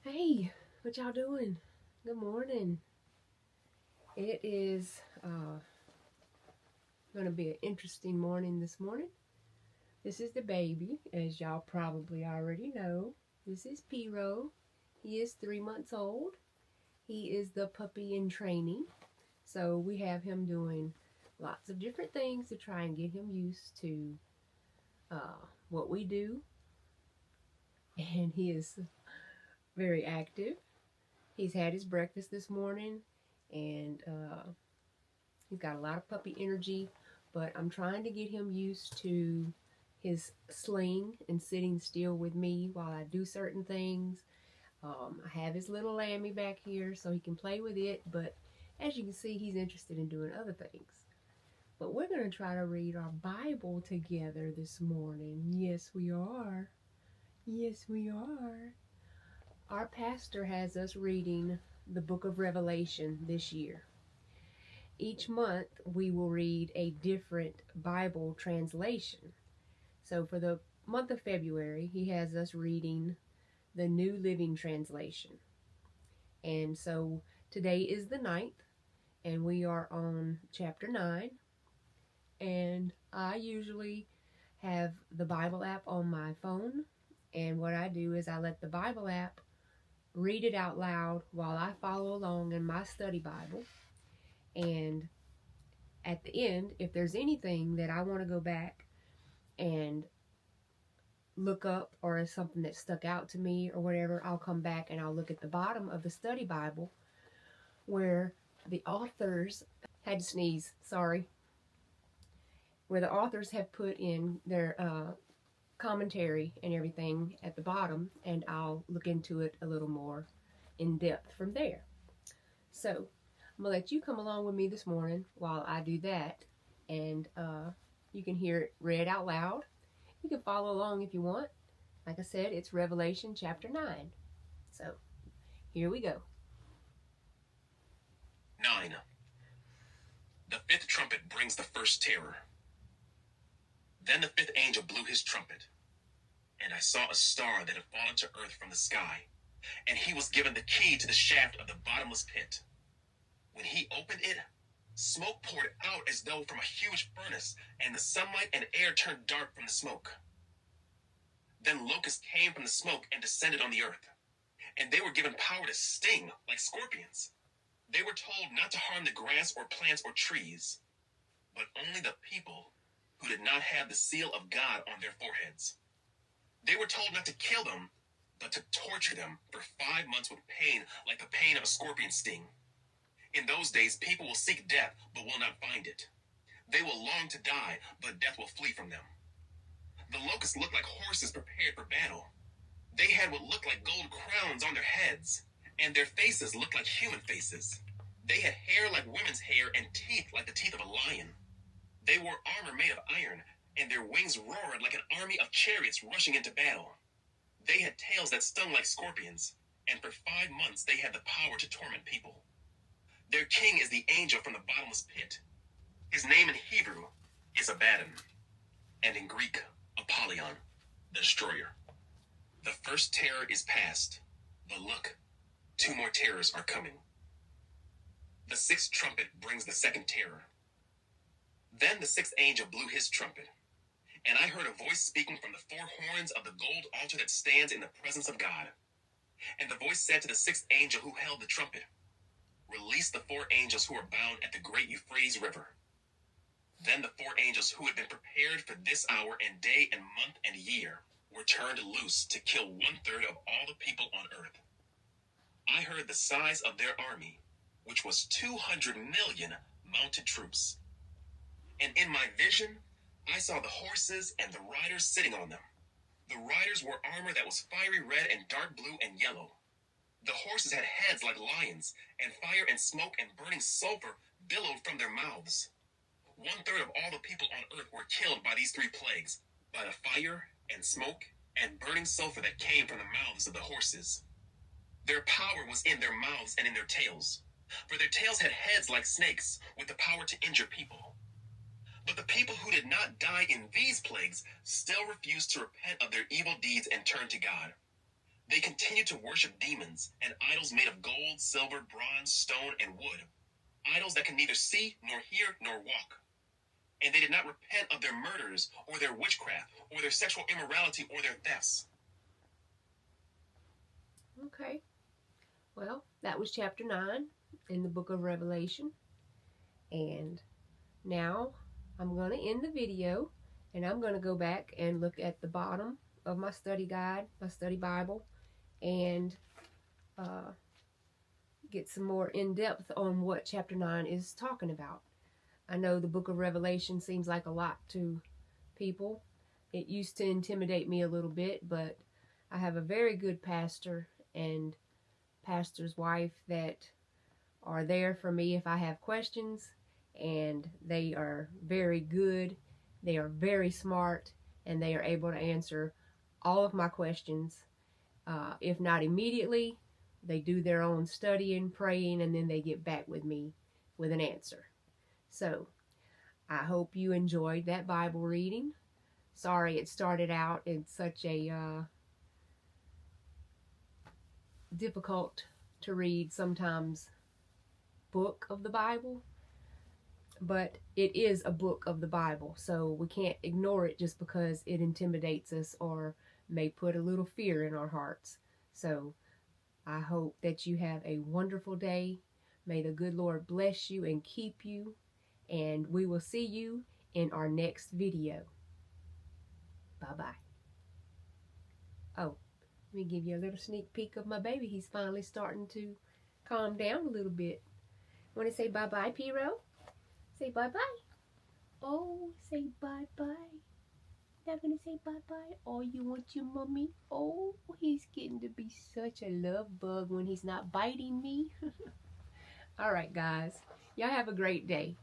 Hey, what y'all doing? Good morning. It is going to be an interesting morning this morning. This is the baby, as y'all probably already know. This is Piro. He is 3 months old. He is the puppy in training. So we have him doing lots of different things to try and get him used to what we do. And he is very active. He's had his breakfast this morning and he's got a lot of puppy energy, but I'm trying to get him used to his sling and sitting still with me while I do certain things. I have his little lammy back here so he can play with it, but as you can see, he's interested in doing other things. But we're going to try to read our Bible together this morning. Yes, we are. Yes, we are. Our pastor has us reading the book of Revelation this year. Each month we will read a different Bible translation. So for the month of February, he has us reading the New Living Translation. And so today is the 9th, and we are on chapter 9. And I usually have the Bible app on my phone, and what I do is I let the Bible app read it out loud while I follow along in my study Bible. And at the end, if there's anything that I want to go back and look up or something that stuck out to me or whatever, I'll come back and I'll look at the bottom of the study Bible where the authors had to sneeze, sorry, where the authors have put in their commentary and everything at the bottom, and I'll look into it a little more in depth from there. So I'm gonna let you come along with me this morning while I do that, and you can hear it read out loud. You can follow along if you want. Like I said, it's Revelation chapter 9. So here we go. 9. The fifth trumpet brings the first terror. Then the fifth angel blew his trumpet, and I saw a star that had fallen to earth from the sky, and he was given the key to the shaft of the bottomless pit. When he opened it, smoke poured out as though from a huge furnace, and the sunlight and air turned dark from the smoke. Then locusts came from the smoke and descended on the earth, and they were given power to sting like scorpions. They were told not to harm the grass or plants or trees, but only the people who did not have the seal of God on their foreheads. They were told not to kill them, but to torture them for 5 months with pain like the pain of a scorpion sting. In those days, people will seek death, but will not find it. They will long to die, but death will flee from them. The locusts looked like horses prepared for battle. They had what looked like gold crowns on their heads, and their faces looked like human faces. They had hair like women's hair and teeth like the teeth of a lion. They wore armor made of iron, and their wings roared like an army of chariots rushing into battle. They had tails that stung like scorpions, and for 5 months they had the power to torment people. Their king is the angel from the bottomless pit. His name in Hebrew is Abaddon, and in Greek, Apollyon, the destroyer. The first terror is past, but look, 2 more terrors are coming. The sixth trumpet brings the second terror. Then the sixth angel blew his trumpet, and I heard a voice speaking from the 4 horns of the gold altar that stands in the presence of God. And the voice said to the sixth angel who held the trumpet, "Release the 4 angels who are bound at the great Euphrates River." Then the 4 angels who had been prepared for this hour and day and month and year were turned loose to kill 1/3 of all the people on earth. I heard the size of their army, which was 200 million mounted troops. And in my vision, I saw the horses and the riders sitting on them. The riders wore armor that was fiery red and dark blue and yellow. The horses had heads like lions, and fire and smoke and burning sulfur billowed from their mouths. 1/3 of all the people on earth were killed by these 3 plagues, by the fire and smoke and burning sulfur that came from the mouths of the horses. Their power was in their mouths and in their tails, for their tails had heads like snakes, with the power to injure people. But the people who did not die in these plagues still refused to repent of their evil deeds and turn to God. They continued to worship demons and idols made of gold, silver, bronze, stone, and wood, idols that can neither see, nor hear, nor walk. And they did not repent of their murders, or their witchcraft, or their sexual immorality, or their thefts. Okay. Well, that was chapter 9 in the book of Revelation. And now I'm going to end the video, and I'm going to go back and look at the bottom of my study guide, my study Bible, and get some more in-depth on what chapter 9 is talking about. I know the book of Revelation seems like a lot to people. It used to intimidate me a little bit, but I have a very good pastor and pastor's wife that are there for me if I have questions, and they are very good, they are very smart, and they are able to answer all of my questions. If not immediately, they do their own studying, praying, and then they get back with me with an answer. So, I hope you enjoyed that Bible reading. Sorry it started out in such a difficult to read sometimes book of the Bible, but it is a book of the Bible, so we can't ignore it just because it intimidates us or may put a little fear in our hearts. So I hope that you have a wonderful day. May the good Lord bless you and keep you, and we will see you in our next video. Bye-bye. Oh, let me give you a little sneak peek of my baby. He's finally starting to calm down a little bit. Want to say bye-bye, P-Ro? Say bye-bye. Oh, say bye-bye. Not going to say bye-bye? Oh, you want your mommy? Oh, he's getting to be such a love bug when he's not biting me. All right, guys. Y'all have a great day.